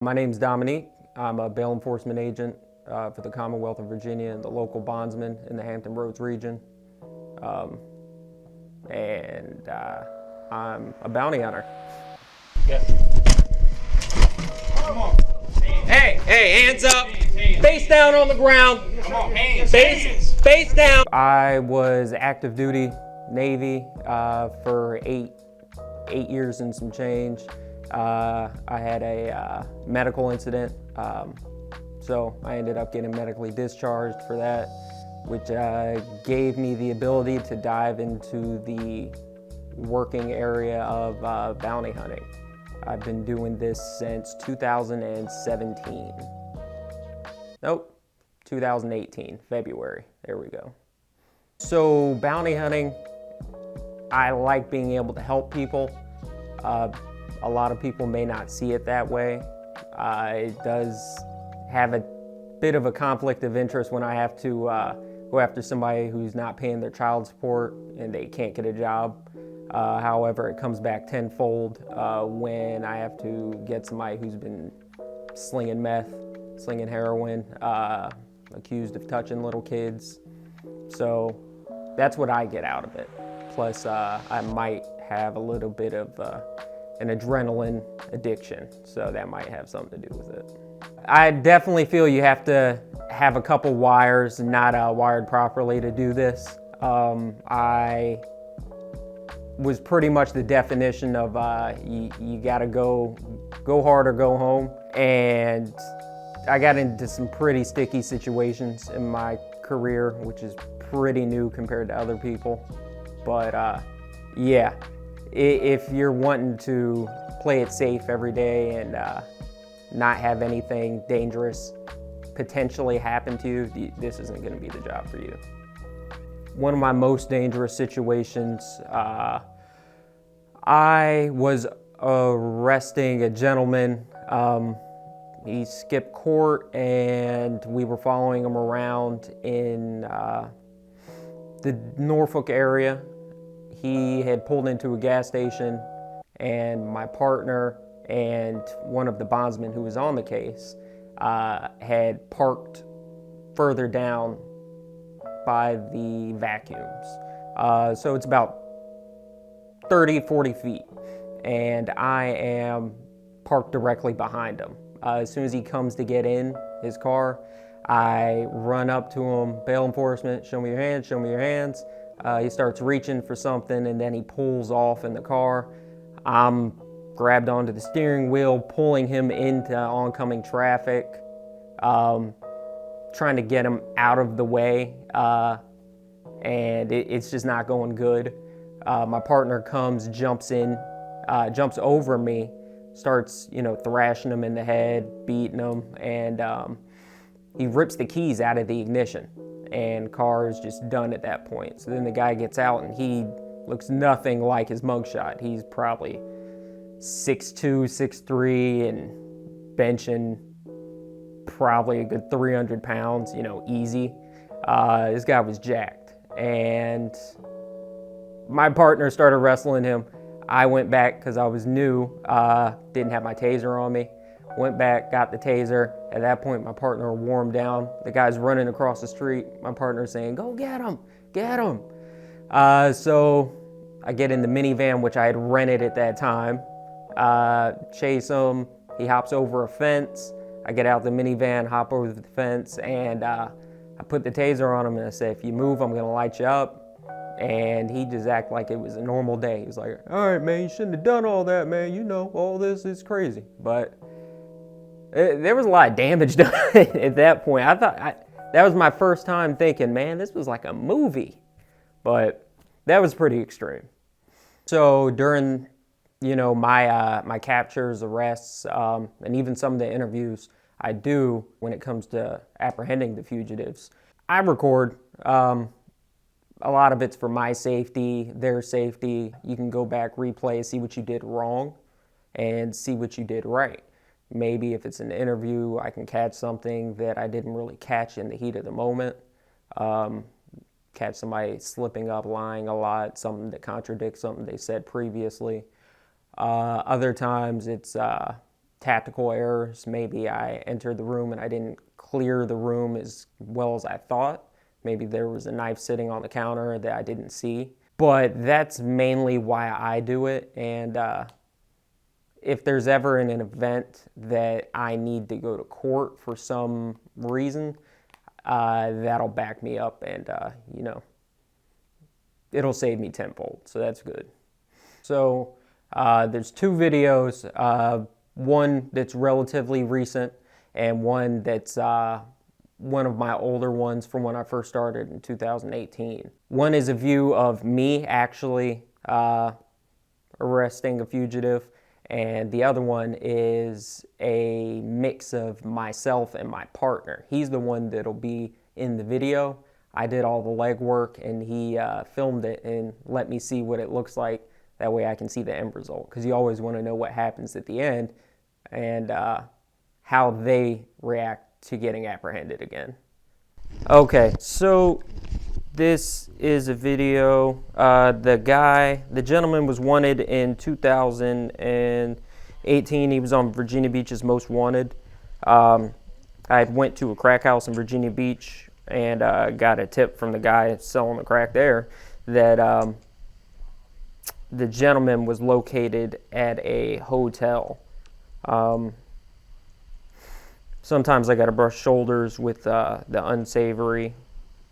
My name's Dominique. I'm a bail enforcement agent for the Commonwealth of Virginia and the local bondsman in the Hampton Roads region. And I'm a bounty hunter. Yes. Come on. Hey, hands up. Face down on the ground. Come on, hands. Face down. I was active duty Navy for eight years and some change. I had a medical incident, so I ended up getting medically discharged for that, which gave me the ability to dive into the working area of bounty hunting. I've been doing this since 2017. Nope, 2018, February. There we go. So bounty hunting, I like being able to help people. A lot of people may not see it that way. It does have a bit of a conflict of interest when I have to go after somebody who's not paying their child support and they can't get a job. However, it comes back tenfold when I have to get somebody who's been slinging meth, slinging heroin, accused of touching little kids. So that's what I get out of it. Plus, I might have a little bit of an adrenaline addiction, so that might have something to do with it. I definitely feel you have to have a couple wires not wired properly to do this. I was pretty much the definition of you gotta go hard or go home, and I got into some pretty sticky situations in my career, which is pretty new compared to other people. But yeah, if you're wanting to play it safe every day and not have anything dangerous potentially happen to you, this isn't going to be the job for you. One of my most dangerous situations, I was arresting a gentleman. He skipped court and we were following him around in the Norfolk area. He had pulled into a gas station, and my partner and one of the bondsmen who was on the case had parked further down by the vacuums. So it's about 30, 40 feet, and I am parked directly behind him. As soon as he comes to get in his car, I run up to him, bail enforcement, show me your hands, show me your hands. He starts reaching for something and then he pulls off in the car. I'm grabbed onto the steering wheel, pulling him into oncoming traffic, trying to get him out of the way, and it's just not going good. My partner comes, jumps over me, starts, thrashing him in the head, beating him, and he rips the keys out of the ignition. And car is just done at that point. So then the guy gets out and he looks nothing like his mugshot. He's probably 6'2", 6'3", and benching probably a good 300 pounds, easy. This guy was jacked. And my partner started wrestling him. I went back because I was new, didn't have my taser on me. Went back, got the taser. At that point, my partner warmed down. The guy's running across the street. My partner's saying, "Go get him, get him." So I get in the minivan, which I had rented at that time, chase him. He hops over a fence. I get out the minivan, hop over the fence, and I put the taser on him and I say, "If you move, I'm gonna light you up." And he just acted like it was a normal day. He was like, "All right, man, you shouldn't have done all that, man. All this is crazy." But there was a lot of damage done at that point. I thought that was my first time thinking, man, this was like a movie. But that was pretty extreme. So during, my captures, arrests, and even some of the interviews I do when it comes to apprehending the fugitives, I record. A lot of it's for my safety, their safety. You can go back, replay, see what you did wrong, and see what you did right. Maybe if it's an interview, I can catch something that I didn't really catch in the heat of the moment. Catch somebody slipping up, lying a lot, something that contradicts something they said previously. Other times it's tactical errors. Maybe I entered the room and I didn't clear the room as well as I thought. Maybe there was a knife sitting on the counter that I didn't see. But that's mainly why I do it. And if there's ever an event that I need to go to court for some reason, that'll back me up and, it'll save me tenfold. So that's good. So there's two videos, one that's relatively recent and one that's one of my older ones from when I first started in 2018. One is a view of me actually arresting a fugitive, and the other one is a mix of myself and my partner. He's the one that'll be in the video. I did all the legwork, and he filmed it and let me see what it looks like. That way I can see the end result, because you always want to know what happens at the end and how they react to getting apprehended again. Okay, so this is a video. The gentleman was wanted in 2018. He was on Virginia Beach's Most Wanted. I went to a crack house in Virginia Beach and got a tip from the guy selling the crack there that the gentleman was located at a hotel. Sometimes I got to brush shoulders with the unsavory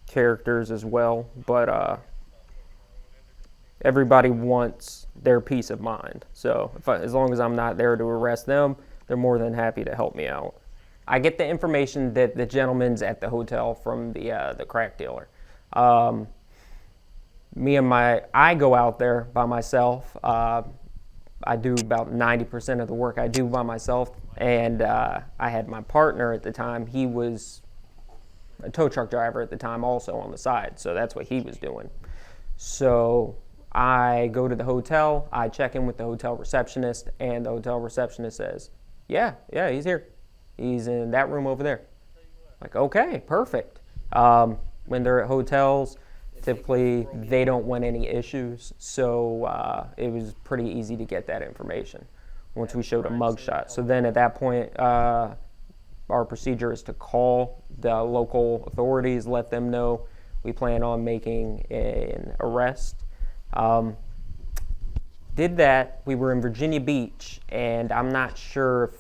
characters as well, but everybody wants their peace of mind. So as long as I'm not there to arrest them, they're more than happy to help me out. I get the information that the gentleman's at the hotel from the crack dealer. I go out there by myself. I do about 90% of the work I do by myself, and I had my partner at the time. He was a tow truck driver at the time also on the side, so that's what he was doing. So I go to the hotel, I check in with the hotel receptionist, and the hotel receptionist says, yeah, he's here. He's in that room over there. Like, okay, perfect. When they're at hotels, typically they don't want any issues, so it was pretty easy to get that information once we showed a mugshot. So then at that point, our procedure is to call the local authorities, let them know we plan on making an arrest. Did that. We were in Virginia Beach, and I'm not sure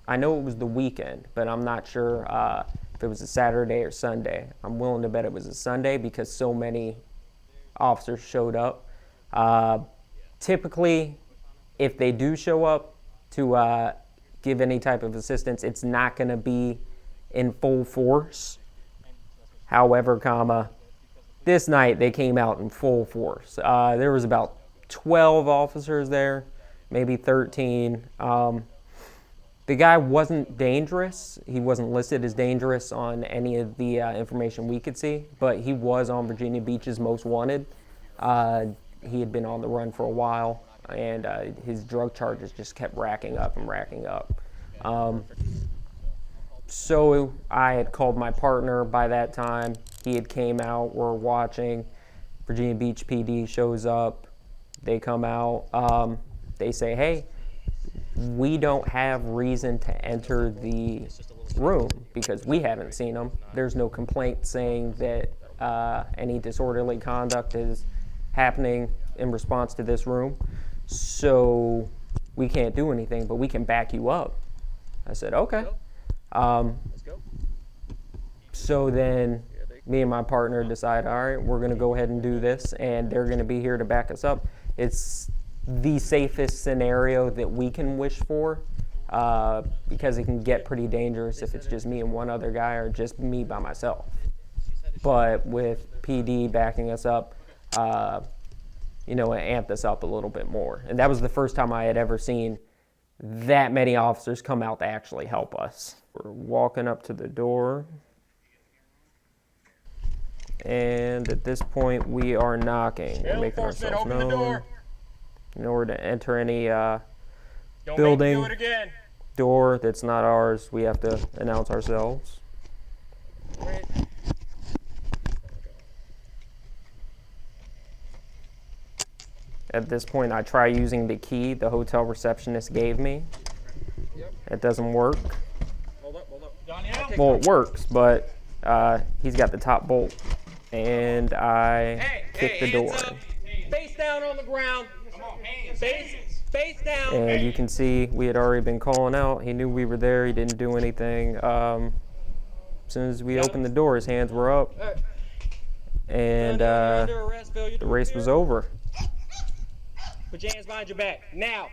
I know it was the weekend, but I'm not sure if it was a Saturday or Sunday. I'm willing to bet it was a Sunday because so many officers showed up. Typically, if they do show up to give any type of assistance, it's not going to be in full force. However, this night they came out in full force. There was about 12 officers there, maybe 13. The guy wasn't dangerous. He wasn't listed as dangerous on any of the information we could see, but he was on Virginia Beach's Most Wanted. He had been on the run for a while, and his drug charges just kept racking up and racking up. So I had called my partner by that time. He had came out. We're watching. Virginia Beach PD shows up. They come out. They say, hey, we don't have reason to enter the room because we haven't seen them. There's no complaint saying that any disorderly conduct is happening in response to this room. So we can't do anything, but we can back you up. I said, okay. So then me and my partner decide, all right, we're going to go ahead and do this, and they're going to be here to back us up. It's the safest scenario that we can wish for because it can get pretty dangerous if it's just me and one other guy or just me by myself. But with PD backing us up, it amped us up a little bit more. And that was the first time I had ever seen that many officers come out to actually help us. We're walking up to the door. And at this point, we are knocking. We're making ourselves known. In order to enter any building door that's not ours, we have to announce ourselves. At this point, I try using the key the hotel receptionist gave me. It doesn't work. Hold up. Danielle? Well, it works, but he's got the top bolt. And I kick the door in. Face down on the ground. Come on, hands. Face down. And you can see we had already been calling out. He knew we were there. He didn't do anything. As soon as we opened the door, his hands were up. And the race was over. Put your hands behind your back. Now.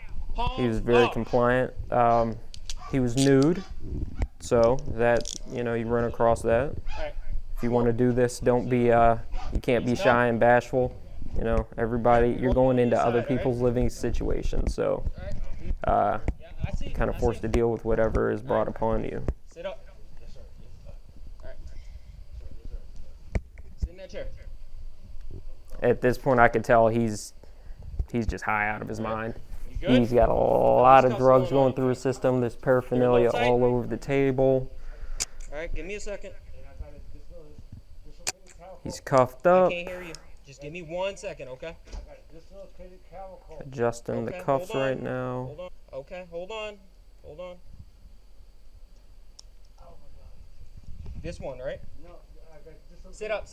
He was very compliant. He was nude. So that, you run across that. If you want to do this, don't be, you can't be shy and bashful. Everybody, you're going into other people's living situations. So kind of forced to deal with whatever is brought upon you. Sit up. Yes, sir. All right. Sit in that chair. At this point, I could tell he's just high out of his mind. He's got a lot of drugs going through his system. There's paraphernalia all over the table. All right, give me a second. He's cuffed up. I can't hear you. Just give me 1 second, okay? Adjusting the cuffs right now. Hold on. Okay, hold on. This one, right? Sit up.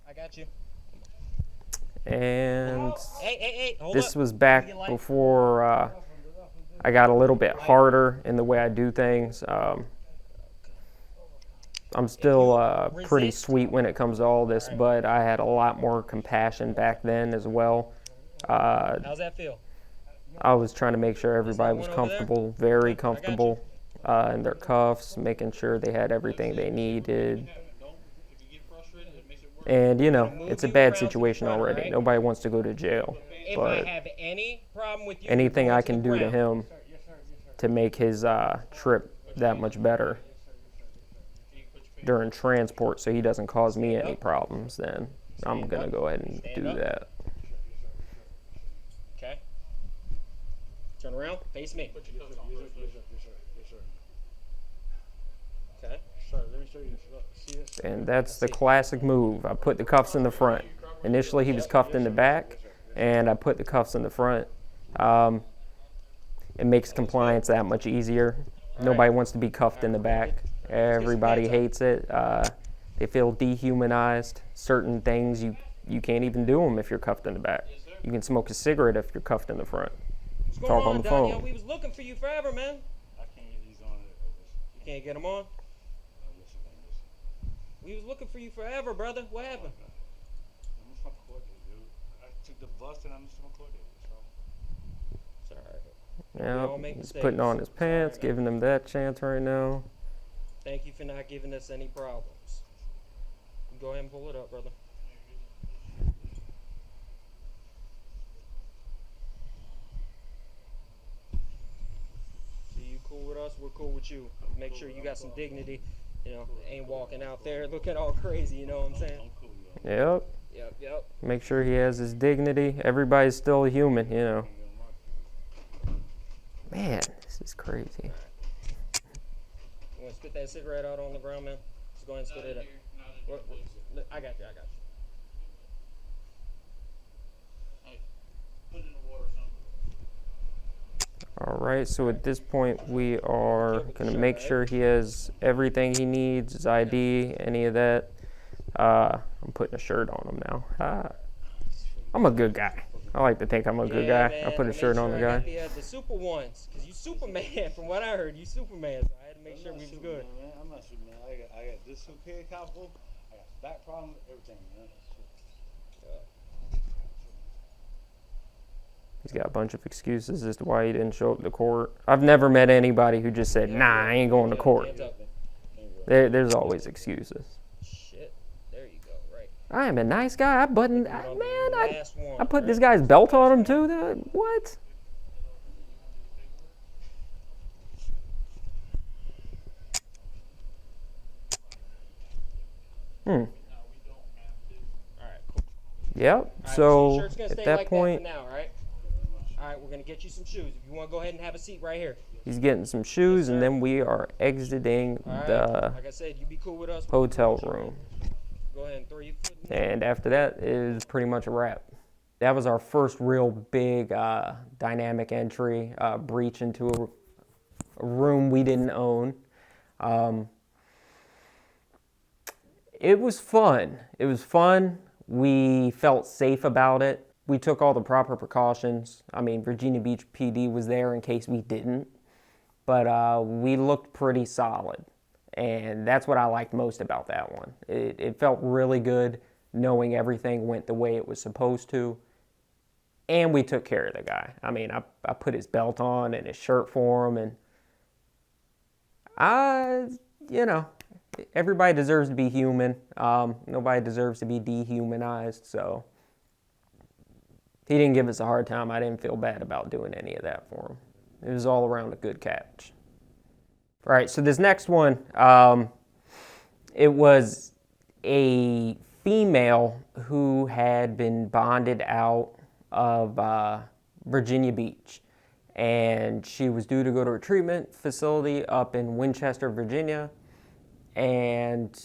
I got you. And Hey, hold this up. was back before I got a little bit harder in the way I do things. I'm still pretty sweet when it comes to all this, but I had a lot more compassion back then as well. How's that feel? I was trying to make sure everybody was comfortable, very comfortable in their cuffs, making sure they had everything they needed. And, it's a bad situation already. Nobody wants to go to jail. But anything I can do to him to make his trip that much better during transport so he doesn't cause me any problems, then I'm going to go ahead and do that. Okay. Turn around. Face me. Okay. And that's the classic move. I put the cuffs in the front. Initially, he was cuffed in the back, and I put the cuffs in the front. It makes compliance that much easier. Nobody wants to be cuffed in the back. Everybody hates it. They feel dehumanized. Certain things, you can't even do them if you're cuffed in the back. You can smoke a cigarette if you're cuffed in the front. Talk on the phone. We was looking for you forever, man. I can't get these on. You can't get them on? We was looking for you forever, brother. What happened? I missed my court date, dude. I took the bus and I missed my court date, so. It's all right. Yeah, he's putting on his pants, giving him that chance right now. Thank you for not giving us any problems. Go ahead and pull it up, brother. See, you cool with us, we're cool with you. Make sure you got some dignity. Ain't walking out there looking all crazy, you know what I'm saying? Yep. Yep. Make sure he has his dignity. Everybody's still a human, Man, this is crazy. You want to spit that cigarette out on the ground, man? Just go ahead and spit it out. I got you. All right, so at this point, we are going to make sure he has everything he needs, his ID, any of that. I'm putting a shirt on him now. I'm a good guy. I like to think I'm a good guy. Man, I put a shirt on the guy. The super ones, because you Superman, from what I heard, you Superman, so I had to make sure we was good. Man. I'm not Superman. I got dislocated clavicle, I got back problems, everything, man. He's got a bunch of excuses as to why he didn't show up to court. I've never met anybody who just said, nah, I ain't going to court. There's always excuses. Shit, there you go, right. I am a nice guy. I put this guy's belt on him too. What? All right, cool. Yep. Right, so your shirt's gonna at stay that like point, that for now, right? All right, we're gonna get you some shoes. If you want to go ahead and have a seat right here. he's getting some shoes, and then we are exiting All right. the Like I said, you be cool with us. hotel room. Go ahead and throw your foot. And after that is pretty much a wrap. That was our first real big dynamic entry, breach into a room we didn't own. It was fun. It was fun. We felt safe about it. We took all the proper precautions. I mean, Virginia Beach PD was there in case we didn't. But we looked pretty solid. And that's what I liked most about that one. It felt really good knowing everything went the way it was supposed to. And we took care of the guy. I mean, I put his belt on and his shirt for him. And everybody deserves to be human. Nobody deserves to be dehumanized. So he didn't give us a hard time. I didn't feel bad about doing any of that for him. It was all around a good catch. All right, so this next one, it was a female who had been bonded out of Virginia Beach. And she was due to go to a treatment facility up in Winchester, Virginia. And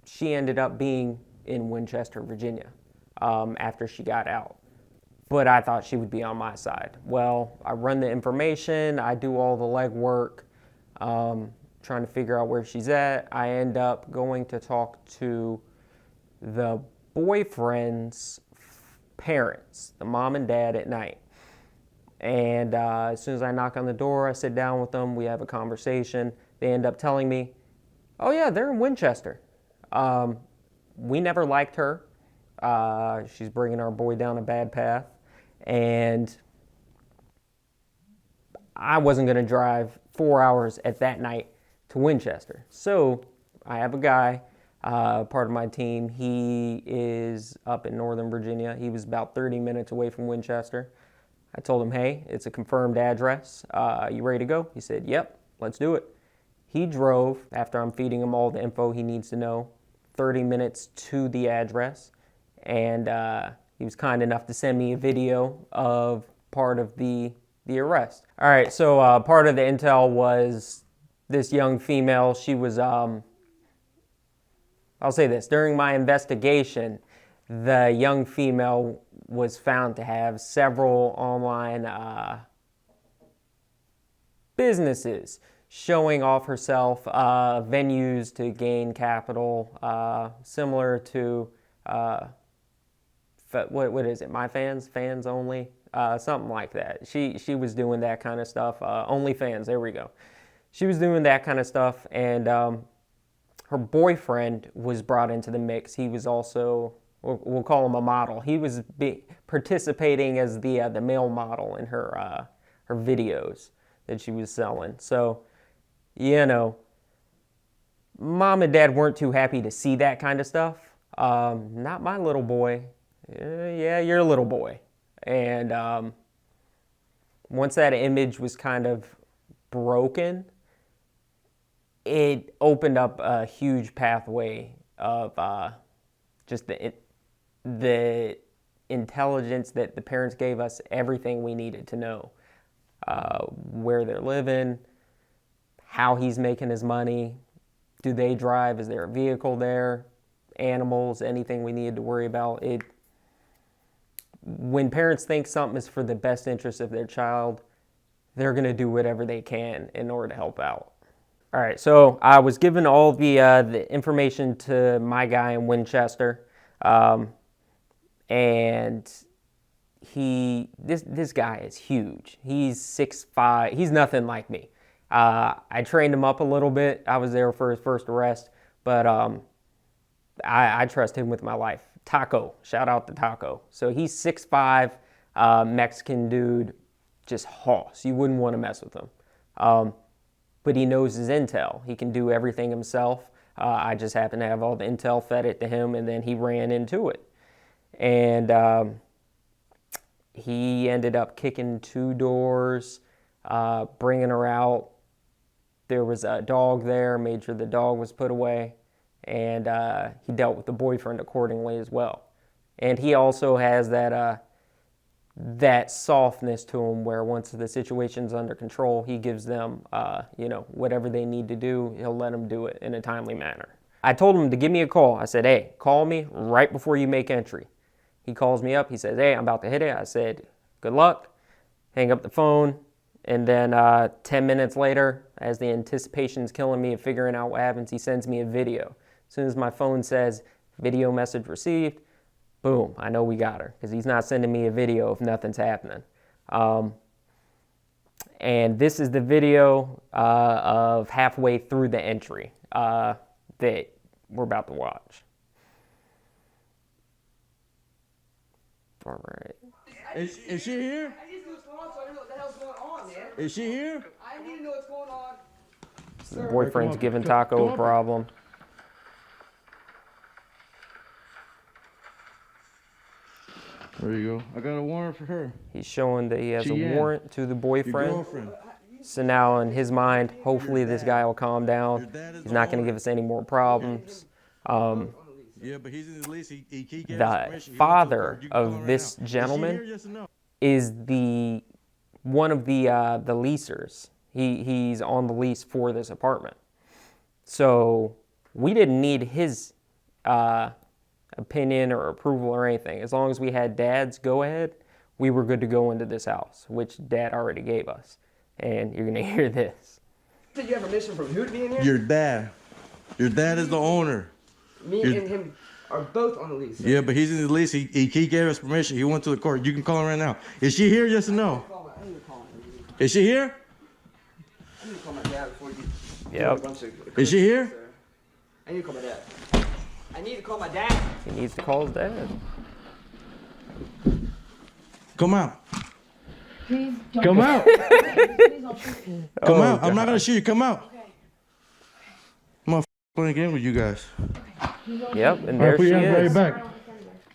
she ended up being in Winchester, Virginia, after she got out. But I thought she would be on my side. Well, I run the information, I do all the legwork, trying to figure out where she's at. I end up going to talk to the boyfriend's parents, the mom and dad, at night. And as soon as I knock on the door, I sit down with them, we have a conversation. They end up telling me, oh yeah, they're in Winchester. We never liked her. She's bringing our boy down a bad path. And I wasn't going to drive 4 hours at that night to Winchester. So I have a guy, part of my team. He is up in Northern Virginia. He was about 30 minutes away from Winchester. I told him, hey, it's a confirmed address. You ready to go? He said, yep, let's do it. He drove, after I'm feeding him all the info he needs to know, 30 minutes to the address. And he was kind enough to send me a video of part of the arrest. All right, so part of the intel was this young female. She was, I'll say this, during my investigation, the young female was found to have several online businesses showing off herself, venues to gain capital, similar to, what is it, My Fans, Fans Only, something like that. She was doing that kind of stuff, OnlyFans, there we go. She was doing that kind of stuff, and her boyfriend was brought into the mix. He was also, we'll call him a model. He was participating as the male model in her videos that she was selling. So, mom and dad weren't too happy to see that kind of stuff. Not my little boy. Yeah, your little boy. And once that image was kind of broken, it opened up a huge pathway of just the intelligence that the parents gave us, everything we needed to know. Where they're living, how he's making his money, do they drive, is there a vehicle there, animals, anything we needed to worry about. When parents think something is for the best interest of their child, they're going to do whatever they can in order to help out. All right, so I was given all the information to my guy in Winchester, and this guy is huge. He's 6'5". He's nothing like me. I trained him up a little bit. I was there for his first arrest, but I trust him with my life. Taco, shout out to Taco. So he's 6'5", Mexican dude, just hoss. You wouldn't want to mess with him. But he knows his intel. He can do everything himself. I just happened to have all the intel fed it to him, and then he ran into it. And he ended up kicking 2 doors, bringing her out. There was a dog there, made sure the dog was put away, and he dealt with the boyfriend accordingly as well. And he also has that softness to him where once the situation's under control, he gives them, whatever they need to do, he'll let them do it in a timely manner. I told him to give me a call. I said, hey, call me right before you make entry. He calls me up. He says, hey, I'm about to hit it. I said, good luck. Hang up the phone. And then 10 minutes later, as the anticipation's killing me of figuring out what happens, he sends me a video. As soon as my phone says video message received, boom, I know we got her, because he's not sending me a video if nothing's happening. And this is the video of halfway through the entry that we're about to watch. All right. Is she here? I need to know what's going on, so I know what the hell's going on, man. Is she here? I need to know what's going on. The boyfriend's giving Taco a problem. There you go. I got a warrant for her. He's showing that he has a Cheyenne. warrant to the Your boyfriend. girlfriend. So now in his mind, hopefully this guy will calm down. He's not going to give us any more problems. Yeah, but he's in his lease. He gave us The permission. He father went to the court. You can call of her this right now. Is she gentleman here? Yes or no? is one of the leasers. He's on the lease for this apartment. So we didn't need his opinion or approval or anything. As long as we had Dad's go ahead, we were good to go into this house, which Dad already gave us. And you're gonna hear this. Did you have permission from who to be in here? Your dad. Your dad is the owner. Me and him are both on the lease. So. Yeah, but he's in his lease. He gave us permission. He went to the court. You can call him right now. Is she here? Yes or no? I need to call him. Is she here? I need to call my dad before you Yep. a bunch of Is she here? sir. I need to call my dad. I need to call my dad. He needs to call his dad. Come out. Please don't. Come out. Please don't shoot me. Come Oh, out. I'm not God. gonna shoot you. Come out. Okay. I'm gonna playing a game with you guys. Yep, and there she is, back.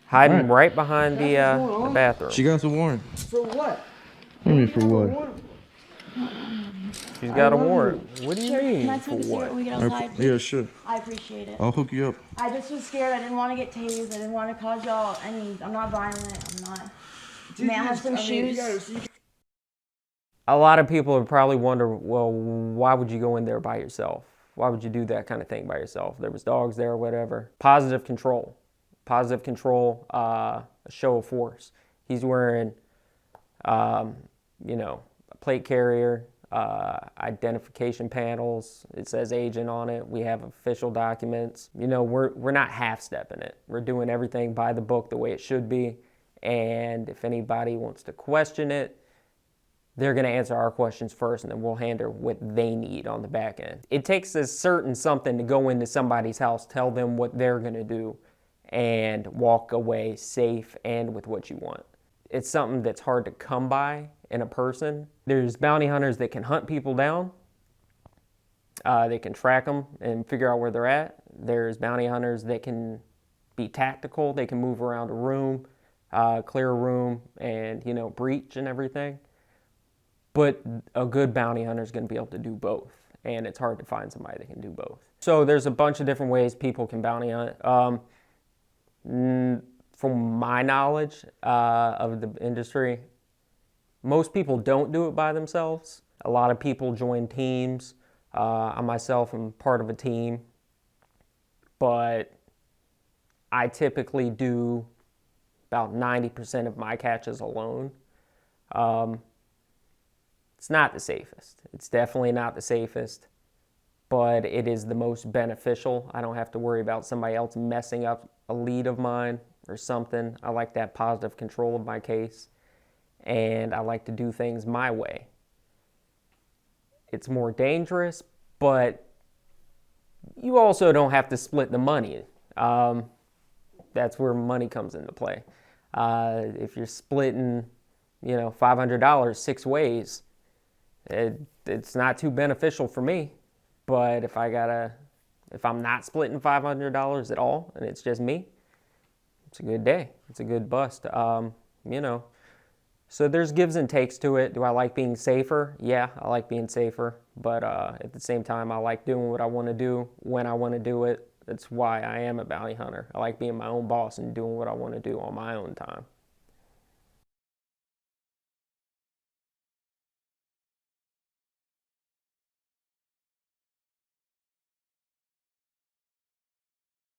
hiding right behind the bathroom. She got some warrant. For what? I mean, for what? She's got a warrant. What do you Sure, can I mean, take for a seat what? when we get outside? Yeah, sure. I appreciate it. I'll hook you up. I just was scared. I didn't want to get tased. I didn't want to cause y'all any. I'm not violent. I'm not. May I have some shoes? A lot of people would probably wonder, well, why would you go in there by yourself? Why would you do that kind of thing by yourself? There was dogs there or whatever. Positive control. Positive control, a show of force. He's wearing, a plate carrier, identification panels. It says agent on it. We have official documents. We're not half-stepping it. We're doing everything by the book the way it should be. And if anybody wants to question it, they're going to answer our questions first, and then we'll handle what they need on the back end. It takes a certain something to go into somebody's house, tell them what they're going to do, and walk away safe and with what you want. It's something that's hard to come by in a person. There's bounty hunters that can hunt people down. They can track them and figure out where they're at. There's bounty hunters that can be tactical. They can move around a room, clear a room, and, breach and everything. But a good bounty hunter is going to be able to do both, and it's hard to find somebody that can do both. So there's a bunch of different ways people can bounty hunt. From my knowledge of the industry, most people don't do it by themselves. A lot of people join teams. I myself am part of a team, but I typically do about 90% of my catches alone. It's not the safest. It's definitely not the safest, but it is the most beneficial. I don't have to worry about somebody else messing up a lead of mine or something. I like that positive control of my case, and I like to do things my way. It's more dangerous, but you also don't have to split the money. That's where money comes into play. If you're splitting, $500 6 ways, it's not too beneficial for me. But if I'm not splitting $500 at all and it's just me, it's a good day. It's a good bust. So there's gives and takes to it. Do I like being safer? Yeah, I like being safer. But at the same time, I like doing what I want to do when I want to do it. That's why I am a bounty hunter. I like being my own boss and doing what I want to do on my own time.